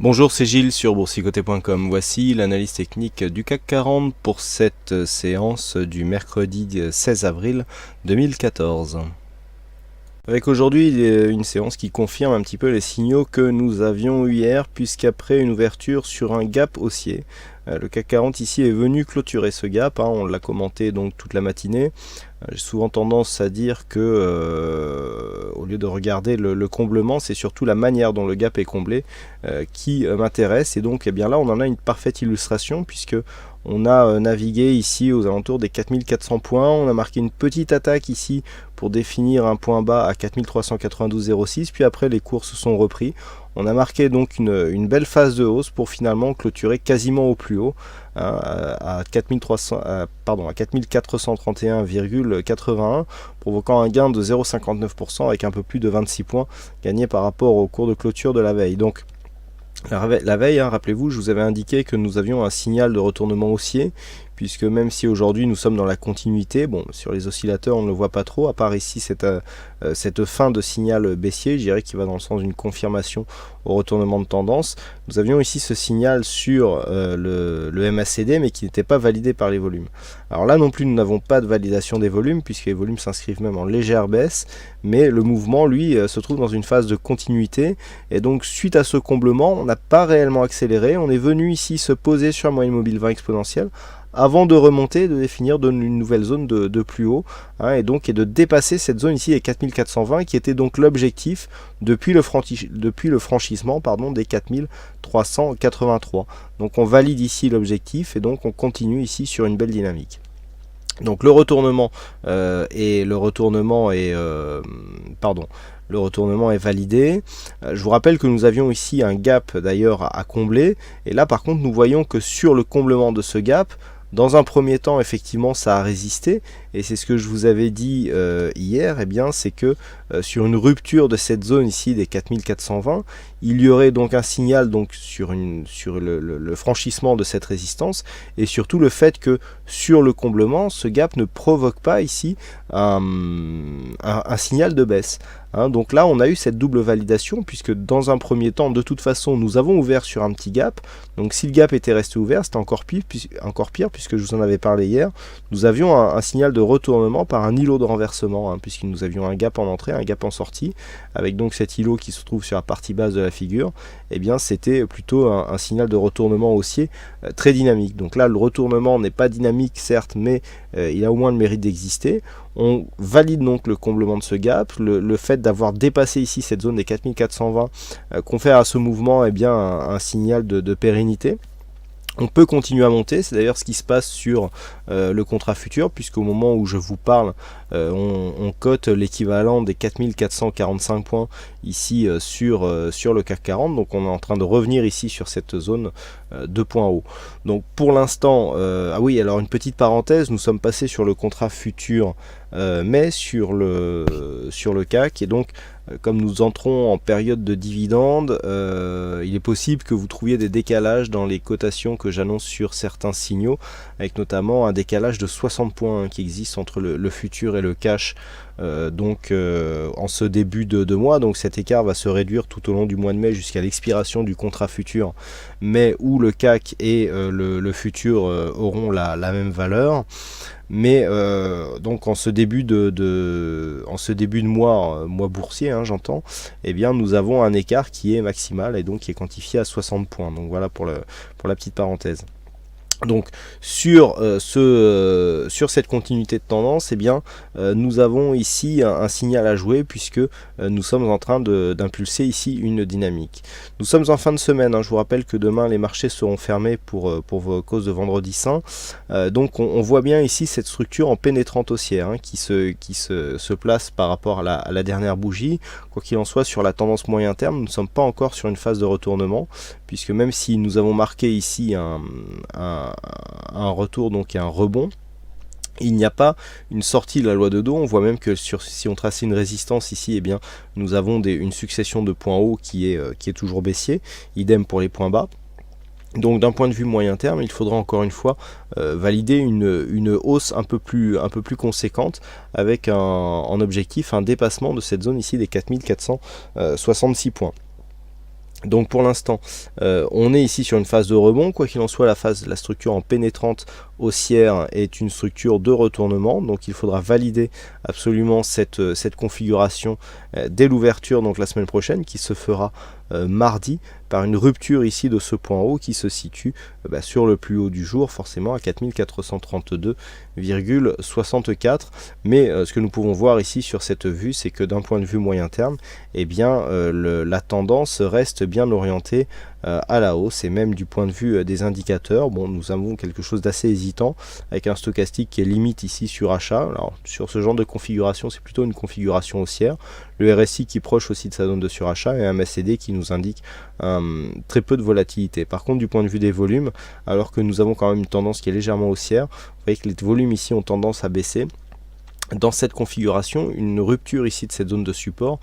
Bonjour, c'est Gilles sur boursicoté.com. Voici l'analyse technique du CAC 40 pour cette séance du mercredi 16 avril 2014. Avec aujourd'hui une séance qui confirme un petit peu les signaux que nous avions eu hier, puisqu'après une ouverture sur un gap haussier, le CAC 40 ici est venu clôturer ce gap, on l'a commenté donc toute la matinée. J'ai souvent tendance à dire que au lieu de regarder le comblement, c'est surtout la manière dont le gap est comblé qui m'intéresse. Et donc bien là on en a une parfaite illustration, puisque on a navigué ici aux alentours des 4400 points. On a marqué une petite attaque ici pour définir un point bas à 4392,06, puis après les cours se sont repris. On a marqué donc une belle phase de hausse pour finalement clôturer quasiment au plus haut, à 4431,81, provoquant un gain de 0,59% avec un peu plus de 26 points gagnés par rapport au cours de clôture de la veille. Donc la veille, rappelez-vous, je vous avais indiqué que nous avions un signal de retournement haussier, puisque même si aujourd'hui nous sommes dans la continuité, bon, sur les oscillateurs on ne le voit pas trop, à part ici cette fin de signal baissier, je dirais, qui va dans le sens d'une confirmation au retournement de tendance. Nous avions ici ce signal sur le MACD, mais qui n'était pas validé par les volumes. Alors là non plus, nous n'avons pas de validation des volumes, puisque les volumes s'inscrivent même en légère baisse, mais le mouvement, lui, se trouve dans une phase de continuité, et donc suite à ce comblement, on n'a pas réellement accéléré. On est venu ici se poser sur la moyenne mobile 20 exponentielle, avant de remonter, de définir une nouvelle zone de plus haut, et donc de dépasser cette zone ici des 4420, qui était donc l'objectif depuis le franchissement des 4383. Donc on valide ici l'objectif, et donc on continue ici sur une belle dynamique. Donc le retournement est validé. Je vous rappelle que nous avions ici un gap d'ailleurs à combler, et là par contre nous voyons que sur le comblement de ce gap, dans un premier temps, effectivement, ça a résisté, et c'est ce que je vous avais dit hier, c'est que sur une rupture de cette zone ici des 4420, il y aurait donc un signal sur le franchissement de cette résistance, et surtout le fait que sur le comblement, ce gap ne provoque pas ici un signal de baisse. Donc là on a eu cette double validation, puisque dans un premier temps de toute façon nous avons ouvert sur un petit gap. Donc si le gap était resté ouvert, c'était encore pire, puisque je vous en avais parlé hier, nous avions un signal de retournement par un îlot de renversement, puisque nous avions un gap en entrée, un gap en sortie, avec donc cet îlot qui se trouve sur la partie basse de la figure. C'était plutôt un signal de retournement haussier très dynamique. Donc là le retournement n'est pas dynamique certes, mais il a au moins le mérite d'exister. On valide donc le comblement de ce gap, le fait d'avoir dépassé ici cette zone des 4420 confère à ce mouvement un signal de pérennité. On peut continuer à monter, c'est d'ailleurs ce qui se passe sur le contrat futur, puisqu'au moment où je vous parle, on cote l'équivalent des 4445 points ici sur le CAC 40, donc on est en train de revenir ici sur cette zone de points hauts. Donc pour l'instant, alors une petite parenthèse, nous sommes passés sur le contrat futur, mais sur le CAC, et donc comme nous entrons en période de dividendes, il est possible que vous trouviez des décalages dans les cotations que j'annonce sur certains signaux, avec notamment un décalage de 60 points qui existe entre le futur et le cash en ce début de mois. Donc cet écart va se réduire tout au long du mois de mai jusqu'à l'expiration du contrat futur, mais où le CAC et le futur auront la même valeur. Mais donc en ce début de mois boursier, j'entends, nous avons un écart qui est maximal, et donc qui est quantifié à 60 points. Donc voilà pour la petite parenthèse. Donc sur cette continuité de tendance, nous avons ici un signal à jouer, puisque nous sommes en train d'impulser ici une dynamique. Nous sommes en fin de semaine, je vous rappelle que demain les marchés seront fermés pour vos causes de vendredi saint. Donc on voit bien ici cette structure en pénétrante haussière qui se place par rapport à la dernière bougie. Quoi qu'il en soit, sur la tendance moyen terme, nous ne sommes pas encore sur une phase de retournement, puisque même si nous avons marqué ici un retour, donc un rebond, il n'y a pas une sortie de la loi de dos. On voit même que si on traçait une résistance ici, nous avons une succession de points hauts qui est toujours baissier, idem pour les points bas. Donc d'un point de vue moyen terme, il faudra encore une fois valider une hausse un peu plus conséquente, avec en objectif un dépassement de cette zone ici des 4466 points. Donc pour l'instant, on est ici sur une phase de rebond. Quoi qu'il en soit, la structure en pénétrante haussière est une structure de retournement. Donc il faudra valider absolument cette configuration dès l'ouverture, donc la semaine prochaine, qui se fera mardi, par une rupture ici de ce point haut qui se situe sur le plus haut du jour, forcément à 4432,64. Mais ce que nous pouvons voir ici sur cette vue, c'est que d'un point de vue moyen terme, eh bien, la tendance reste bien orientée à la hausse, et même du point de vue des indicateurs, bon, nous avons quelque chose d'assez hésitant avec un stochastique qui est limite ici sur achat. Alors sur ce genre de configuration, c'est plutôt une configuration haussière, le RSI qui est proche aussi de sa zone de surachat et un MACD qui nous indique très peu de volatilité. Par contre, du point de vue des volumes, alors que nous avons quand même une tendance qui est légèrement haussière, vous voyez que les volumes ici ont tendance à baisser. Dans cette configuration, une rupture ici de cette zone de support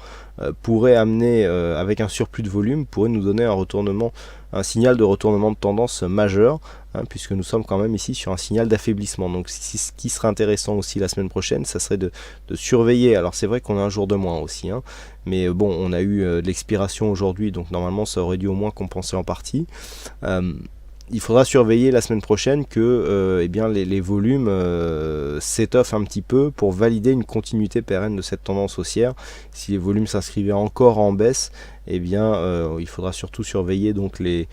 pourrait amener, avec un surplus de volume, pourrait nous donner un signal de retournement de tendance majeur, puisque nous sommes quand même ici sur un signal d'affaiblissement. Donc ce qui serait intéressant aussi la semaine prochaine, ça serait de surveiller. Alors c'est vrai qu'on a un jour de moins aussi, mais bon, on a eu de l'expiration aujourd'hui, donc normalement ça aurait dû au moins compenser en partie. Il faudra surveiller la semaine prochaine que les volumes s'étoffent un petit peu pour valider une continuité pérenne de cette tendance haussière. Si les volumes s'inscrivaient encore en baisse, il faudra surtout surveiller donc les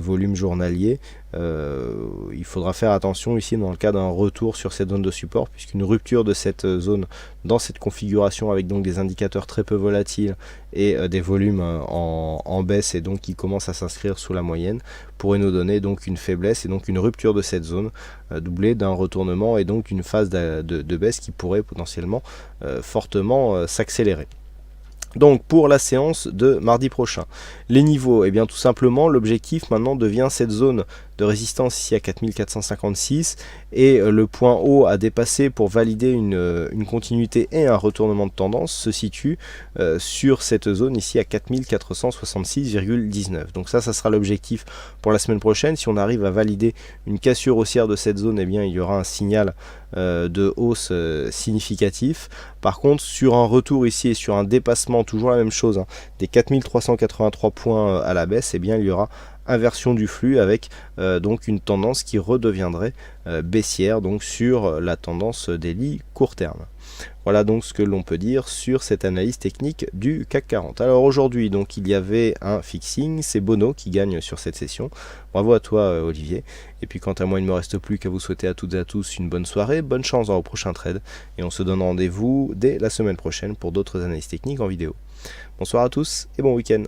volumes journaliers. Il faudra faire attention ici dans le cas d'un retour sur cette zone de support, puisqu'une rupture de cette zone dans cette configuration avec donc des indicateurs très peu volatiles et des volumes en baisse, et donc qui commencent à s'inscrire sous la moyenne, pourrait nous donner donc une faiblesse et donc une rupture de cette zone doublée d'un retournement et donc d'une phase de baisse qui pourrait potentiellement fortement s'accélérer. Donc pour la séance de mardi prochain, les niveaux, tout simplement l'objectif maintenant devient cette zone de résistance ici à 4456 et le point haut à dépasser pour valider une continuité et un retournement de tendance se situe sur cette zone ici à 4466,19. Donc ça sera l'objectif pour la semaine prochaine. Si on arrive à valider une cassure haussière de cette zone, il y aura un signal de hausse significatif. Par contre, sur un retour ici et sur un dépassement, toujours la même chose, des 4383 points à la baisse, il y aura inversion du flux avec donc une tendance qui redeviendrait baissière, donc sur la tendance daily court terme. Voilà donc ce que l'on peut dire sur cette analyse technique du CAC 40. Alors aujourd'hui, donc il y avait un fixing, c'est Bono qui gagne sur cette session. Bravo à toi Olivier. Et puis quant à moi, il ne me reste plus qu'à vous souhaiter à toutes et à tous une bonne soirée, bonne chance dans vos prochains trades, et on se donne rendez-vous dès la semaine prochaine pour d'autres analyses techniques en vidéo. Bonsoir à tous et bon week-end.